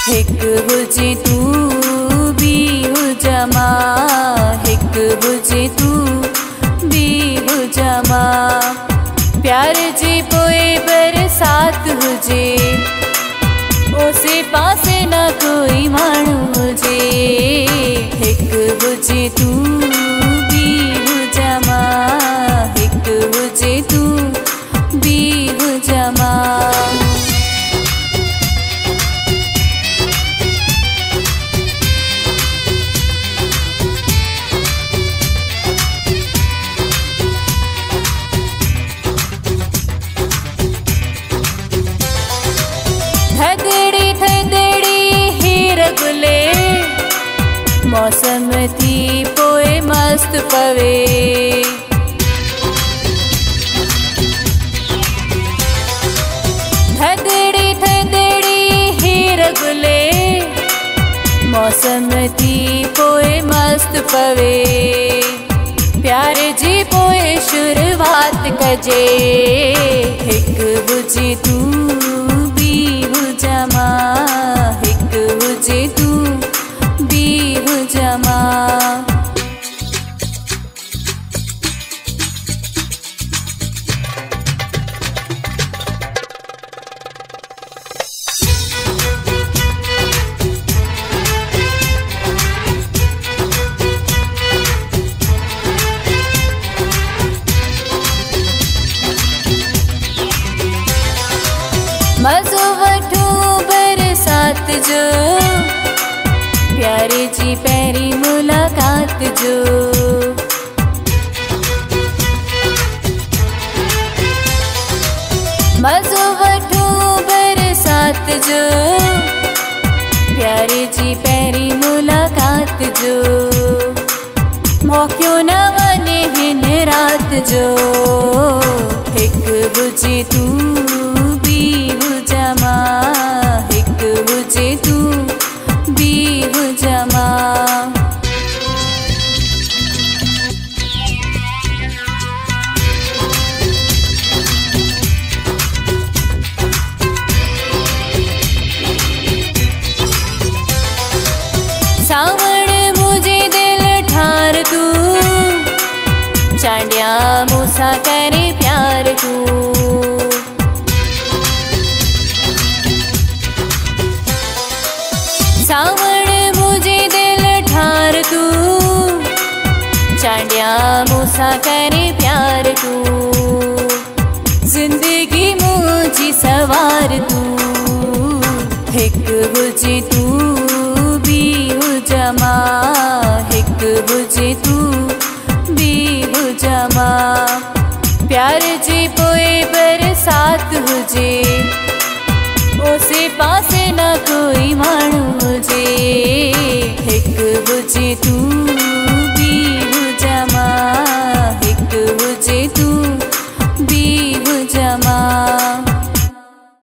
हिक हुजे तू भी हुजा मां, हिक हुजे तू भी हुजा मां। प्यार जी पोए बरसात हुजे, उसे पासे ना कोई माण्हू हुजे। हिक हुजे तू भी हुजा मां, हिक हुजे तू भी हुजा मां। थदड़ी थदड़ी हीर गुले, मौसम थी पोए मस्त पवे। थदड़ी थदड़ी हीर गुले, मौसम थी पोए मस्त पवे। प्यार जी पोए शुरुआत कजे, हिक हुजे तू हुजा मां, हिक हुजे तू भी हुजा मां। मज़ो वठो बरसात जो, प्यारे जी पहिरीं मुलाकात जो। मज़ो वठो बरसात जो, प्यारे जी पहिरीं मुलाकात जो। मौक़ो न वञे हिन रात जो, हिक हुजे तू हुजा मां, हिक हुजे तू भी हुजा मां। सावण मुझे दिल ठार तू, चांडिया मूसा करे प्यार तू। सावण मुझे दिल ठार तू, चांडिया मूसा करे प्यार तू। जिंदगी मुझी सवार तू, हिक हुजे तू भी हुजा मां, हिक हुजे तू भी हुजा मां। प्यार जी पोए बरसात हुजे, उसे पासे ना कोई माण्हू